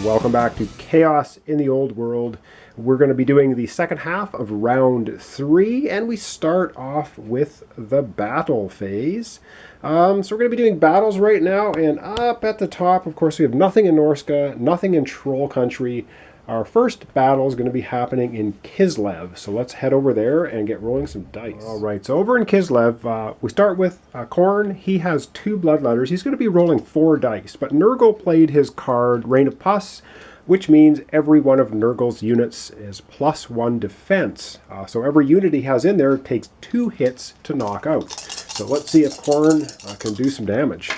Welcome back to Chaos in the Old World. We're going to be doing the second half of round 3, and we start off with the battle phase. So we're going to be doing battles right now, and up at the top, of course, we have nothing in Norska, nothing in Troll Country. Our first battle is going to be happening in Kislev, so let's head over there and get rolling some dice. All right, so over in Kislev, we start with Korn. He has 2 bloodletters. He's going to be rolling 4 dice, but Nerville played his card Rain of Pus, which means every one of Nerville's units is +1 defense. So every unit he has in there takes 2 hits to knock out. So let's see if Korn can do some damage.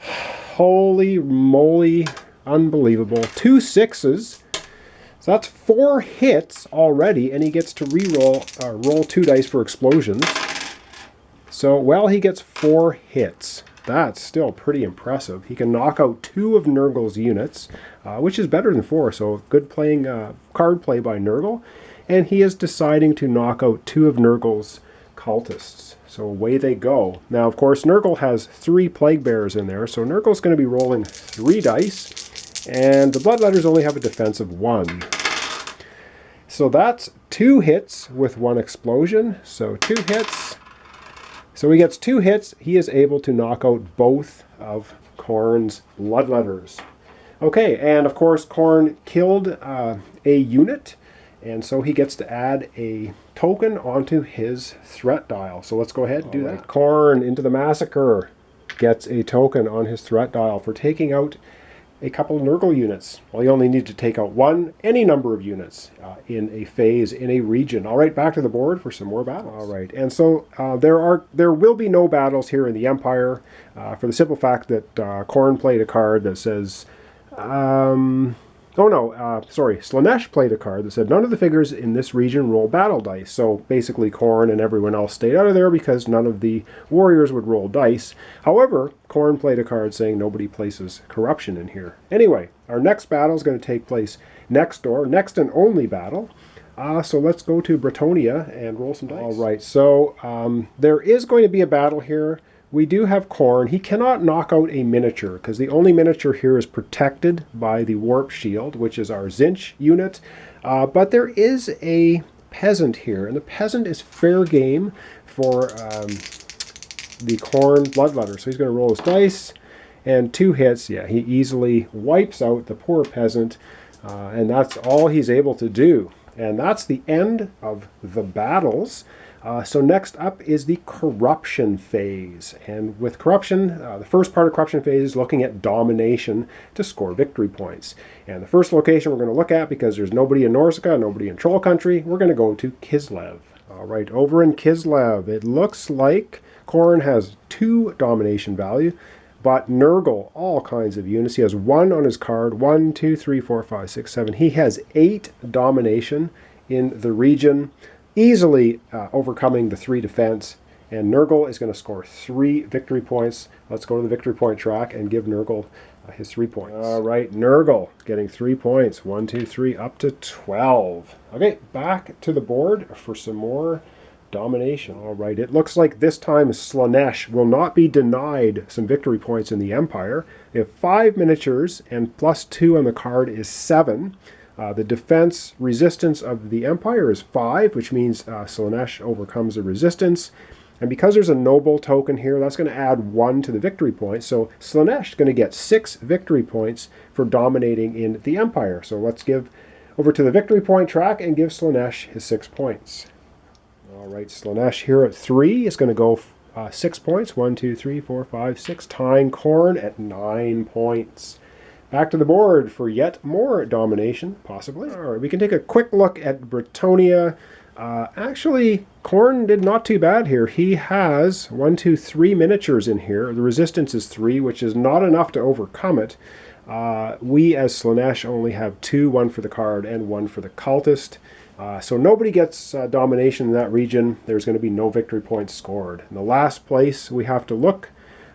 Holy moly. Unbelievable. 2 6s. So that's 4 hits already, and he gets to roll 2 dice for explosions. So, well, he gets 4 hits. That's still pretty impressive. He can knock out 2 of Nerville's units, which is better than 4, so good playing card play by Nerville. And he is deciding to knock out 2 of Nerville's cultists. So away they go. Now, of course, Nerville has 3 plague bearers in there, so Nerville's going to be rolling 3 dice. And the bloodletters only have a defense of 1. So that's 2 hits with 1 explosion. So 2 hits. So he gets 2 hits. He is able to knock out both of Korn's bloodletters. Okay, and of course Korn killed a unit, and so he gets to add a token onto his threat dial. So let's go ahead and do that. Korn into the massacre gets a token on his threat dial for taking out a couple of Nerville units. Well, you only need to take out any number of units in a phase, in a region. All right, back to the board for some more battles. All right, and so there will be no battles here in the Empire for the simple fact that Korn played a card that says, Slaanesh played a card that said none of the figures in this region roll battle dice. So basically Korn and everyone else stayed out of there because none of the warriors would roll dice. However, Korn played a card saying nobody places corruption in here. Anyway, our next battle is going to take place next door, next and only battle. So let's go to Bretonia and roll some dice. All right, so there is going to be a battle here. We do have Korn. He cannot knock out a miniature because the only miniature here is protected by the Warp Shield, which is our Zinch unit. But there is a peasant here, and the peasant is fair game for the Korn bloodletter. So he's going to roll his dice, and 2 hits. Yeah, he easily wipes out the poor peasant, and that's all he's able to do. And that's the end of the battles. So next up is the corruption phase. And with corruption, the first part of corruption phase is looking at domination to score victory points. And the first location we're going to look at, because there's nobody in Norska, nobody in Troll Country, we're going to go to Kislev. All right, over in Kislev, it looks like Korn has 2 domination value, but Nerville, all kinds of units. He has 1 on his card, 1, 2, 3, 4, 5, 6, 7. He has 8 domination in the region, easily overcoming the 3 defense, and Nerville is going to score 3 victory points. Let's go to the victory point track and give Nerville his 3 points. All right, Nerville getting 3 points. 1, 2, 3, up to 12. Okay, back to the board for some more domination. All right, it looks like this time Slaanesh will not be denied some victory points in the Empire. They have 5 miniatures, and +2 on the card is 7. The defense resistance of the Empire is 5, which means Slaanesh overcomes the resistance. And because there's a noble token here, that's going to add 1 to the victory point. So Slaanesh is going to get 6 victory points for dominating in the Empire. So let's give over to the victory point track and give Slaanesh his 6 points. All right, Slaanesh here at 3 is going to go 6 points. 1, 2, 3, 4, 5, 6. Tying Korn at 9 points. Back to the board for yet more domination, possibly. All right, we can take a quick look at Bretonia. Actually, Korn did not too bad here. He has 1, 2, 3 miniatures in here. The resistance is 3, which is not enough to overcome it. We, as Slaanesh, only have 2, 1 for the card and 1 for the cultist. So nobody gets domination in that region. There's going to be no victory points scored. In the last place, we have to look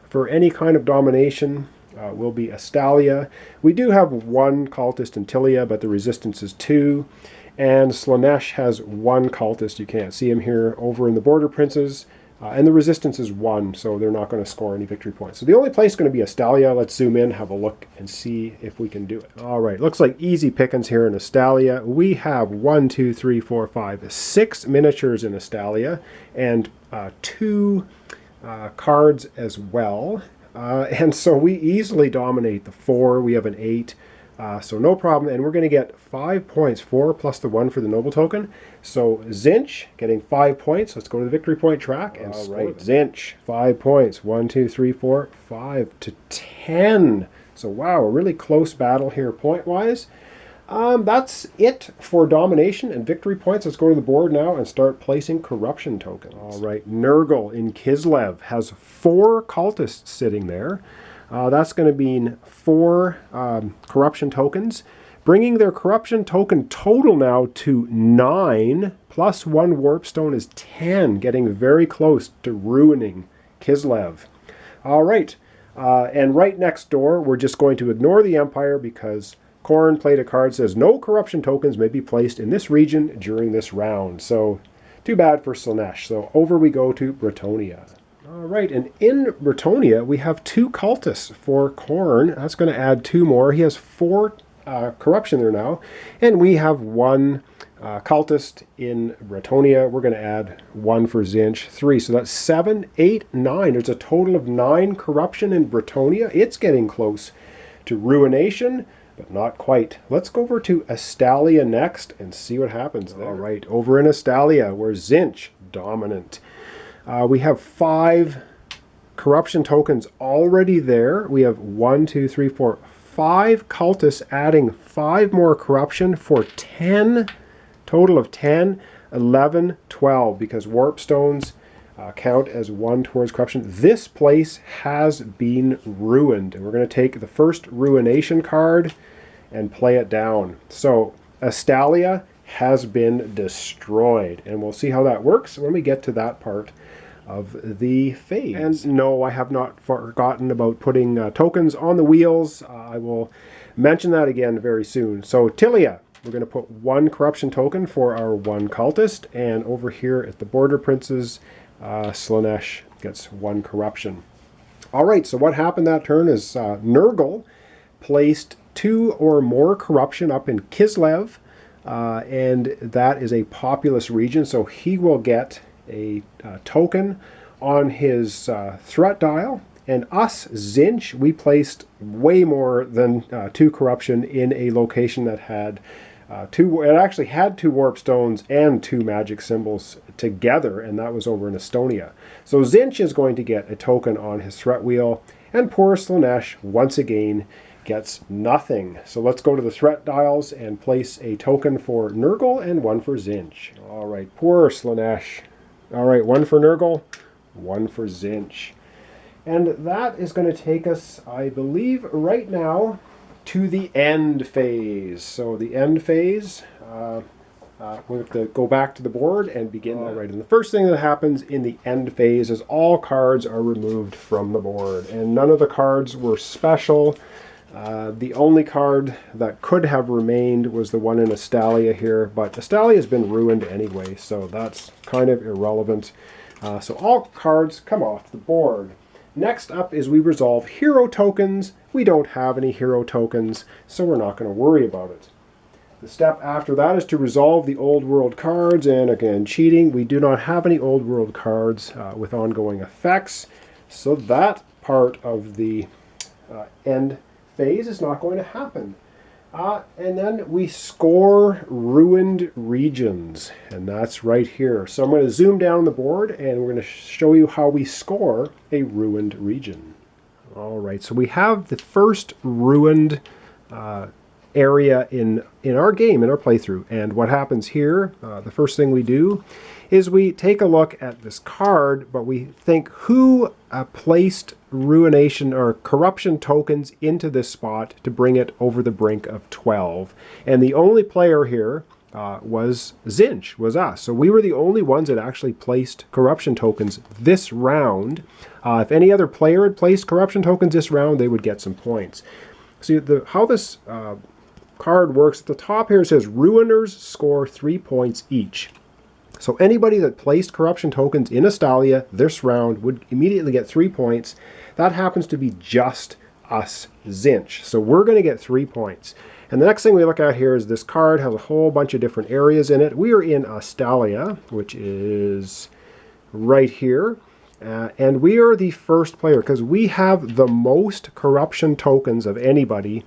for any kind of domination. Will be Astalia. We do have 1 cultist in Tilia, but the resistance is 2. And Slaanesh has 1 cultist. You can't see him here. Over in the Border Princes, And the resistance is 1, so they're not going to score any victory points. So the only place is going to be Estalia. Let's zoom in, have a look, and see if we can do it. All right, looks like easy pickings here in Estalia. We have 1, 2, 3, 4, 5, 6 miniatures in Estalia, and 2 cards as well. And so we easily dominate the 4. We have an 8. So no problem, and we're going to get 5 points, 4 plus the 1 for the noble token. So Zinch getting 5 points. Let's go to the victory point track and right, Zinch 5 points. 1, 2, 3, 4, 5 to 10. So wow, a really close battle here point wise. That's it for domination and victory points. Let's go to the board now and start placing corruption tokens. All right, Nerville in Kislev has 4 cultists sitting there. That's going to mean 4 corruption tokens, bringing their corruption token total now to 9, plus 1 warpstone is 10, getting very close to ruining Kislev. All right, and right next door, we're just going to ignore the Empire because Khorne played a card that says no corruption tokens may be placed in this region during this round. So too bad for Slaanesh. So over we go to Bretonnia. All right, and in Bretonnia, we have 2 cultists for Khorne. That's going to add 2 more. He has 4 corruption there now. And we have 1 cultist in Bretonnia. We're going to add 1 for Zinch, 3. So that's 7, 8, 9. There's a total of 9 corruption in Bretonnia. It's getting close to Ruination, but not quite. Let's go over to Estalia next and see what happens there. All right, over in Estalia, we're Zinch dominant. We have 5 corruption tokens already there. We have 1, 2, 3, 4, 5 cultists adding 5 more corruption for 10, total of 10, 11, 12, because warpstones count as 1 towards corruption. This place has been ruined, and we're going to take the first Ruination card and play it down. So Estalia has been destroyed, and we'll see how that works when we get to that part of the phase. And no, I have not forgotten about putting tokens on the wheels. I will mention that again very soon. So Tilia, we're going to put 1 corruption token for our 1 cultist, and over here at the Border Princes, Slaanesh gets 1 corruption. All right, so what happened that turn is Nerville placed 2 or more corruption up in Kislev, and that is a populous region, so he will get a token on his threat dial. And us, Zinch, we placed way more than 2 corruption in a location that had 2, it actually had 2 warp stones and 2 magic symbols together, and that was over in Estonia. So Zinch is going to get a token on his threat wheel, and poor Slaanesh once again gets nothing. So let's go to the threat dials and place a token for Nerville and 1 for Zinch. All right, poor Slaanesh. All right, 1 for Nerville, 1 for Zinch. And that is going to take us, I believe, right now to the end phase. So the end phase, we have to go back to the board and begin. All right, and the first thing that happens in the end phase is all cards are removed from the board, and none of the cards were special. The only card that could have remained was the one in Estalia here, but Estalia has been ruined anyway, so that's kind of irrelevant. So all cards come off the board. Next up is we resolve hero tokens. We don't have any hero tokens, so we're not going to worry about it. The step after that is to resolve the old world cards, and again, cheating. We do not have any old world cards with ongoing effects, so that part of the end phase is not going to happen. And then we score ruined regions, and that's right here. So I'm going to zoom down the board, and we're going to show you how we score a ruined region. All right, so we have the first ruined area in our game, in our playthrough. And what happens here, the first thing we do is we take a look at this card, but we think who placed ruination or corruption tokens into this spot to bring it over the brink of 12. And the only player here was Zinch, was us. So we were the only ones that actually placed corruption tokens this round. If any other player had placed corruption tokens this round, they would get some points. See, how this card works, at the top here it says Ruiners score 3 points each. So anybody that placed corruption tokens in Astalia this round would immediately get 3 points. That happens to be just us, Zinch. So we're going to get 3 points. And the next thing we look at here is this card has a whole bunch of different areas in it. We are in Astalia, which is right here. And we are the first player because we have the most corruption tokens of anybody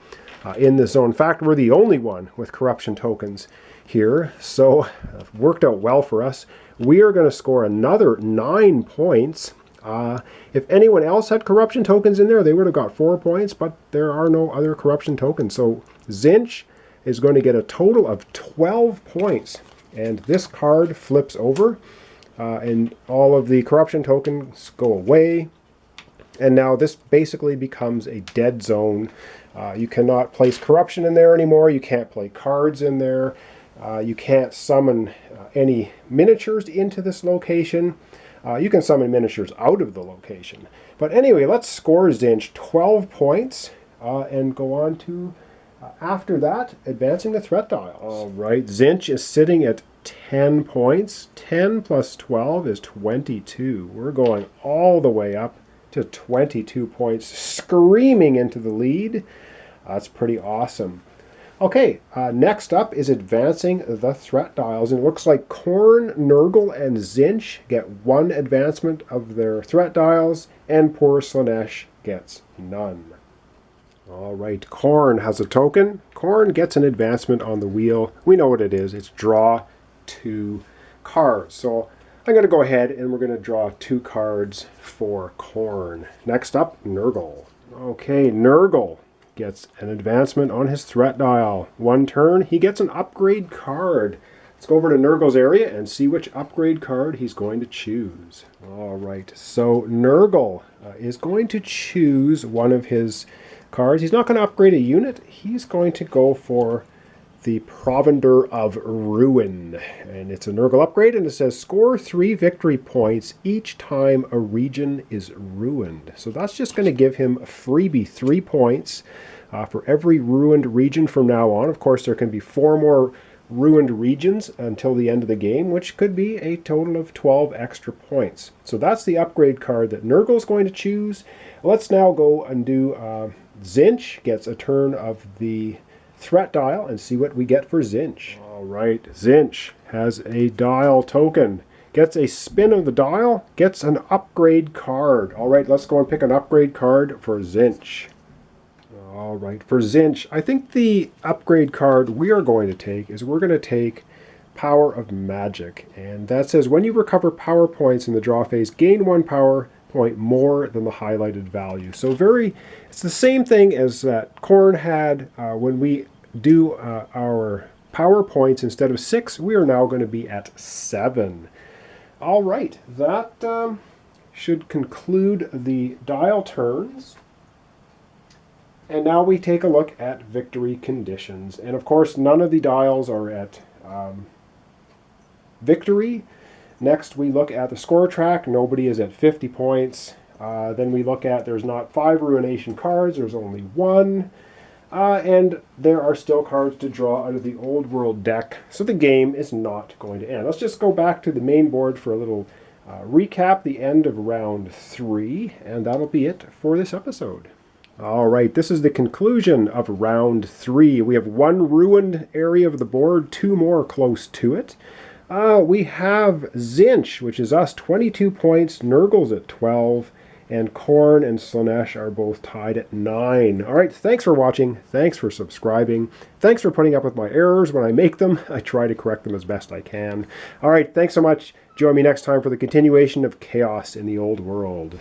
in this zone. In fact, we're the only one with corruption tokens here, so it worked out well for us. We are going to score another 9 points. If anyone else had corruption tokens in there, they would have got 4 points, but there are no other corruption tokens. So Zinch is going to get a total of 12 points. And this card flips over, and all of the corruption tokens go away. And now this basically becomes a dead zone. You cannot place corruption in there anymore. You can't play cards in there. You can't summon any miniatures into this location. You can summon miniatures out of the location. But anyway, let's score Zinch 12 points and go on to, after that, advancing the threat dials. All right, Zinch is sitting at 10 points. 10 plus 12 is 22. We're going all the way up to 22 points, screaming into the lead. That's pretty awesome. Okay, next up is advancing the threat dials. And it looks like Khorne, Nerville, and Zinch get 1 advancement of their threat dials, and poor Slaanesh gets none. All right, Khorne has a token. Khorne gets an advancement on the wheel. We know what it is. It's draw 2 cards. So I'm going to go ahead and we're going to draw 2 cards for Khorne. Next up, Nerville. Okay, Nerville gets an advancement on his threat dial. 1 turn, he gets an upgrade card. Let's go over to Nerville's area and see which upgrade card he's going to choose. All right, so Nerville is going to choose one of his cards. He's not going to upgrade a unit. He's going to go for the Provender of Ruin. And it's a Nerville upgrade, and it says score 3 victory points each time a region is ruined. So that's just going to give him a freebie 3 points for every ruined region from now on. Of course, there can be 4 more ruined regions until the end of the game, which could be a total of 12 extra points. So that's the upgrade card that Nerville is going to choose. Let's now go and do Zinch gets a turn of the threat dial and see what we get for Zinch. All right, Zinch has a dial token. Gets a spin of the dial, gets an upgrade card. All right, let's go and pick an upgrade card for Zinch. All right, for Zinch, I think the upgrade card we are going to take is we're going to take Power of Magic. And that says when you recover power points in the draw phase, gain 1 power point more than the highlighted value. So it's the same thing as that Khorne had when we do our power points. Instead of 6, we are now going to be at 7. All right, that should conclude the dial turns. And now we take a look at victory conditions. And of course, none of the dials are at victory. Next, we look at the score track. Nobody is at 50 points. Then we look at there's not 5 Ruination cards. There's only 1. And there are still cards to draw out of the Old World deck. So the game is not going to end. Let's just go back to the main board for a little recap, the end of round 3. And that'll be it for this episode. All right, this is the conclusion of round 3. We have 1 ruined area of the board, 2 more close to it. We have Zinch, which is us, 22 points. Nerville's at 12. And Khorne and Slaanesh are both tied at 9. All right, thanks for watching. Thanks for subscribing. Thanks for putting up with my errors when I make them. I try to correct them as best I can. All right, thanks so much. Join me next time for the continuation of Chaos in the Old World.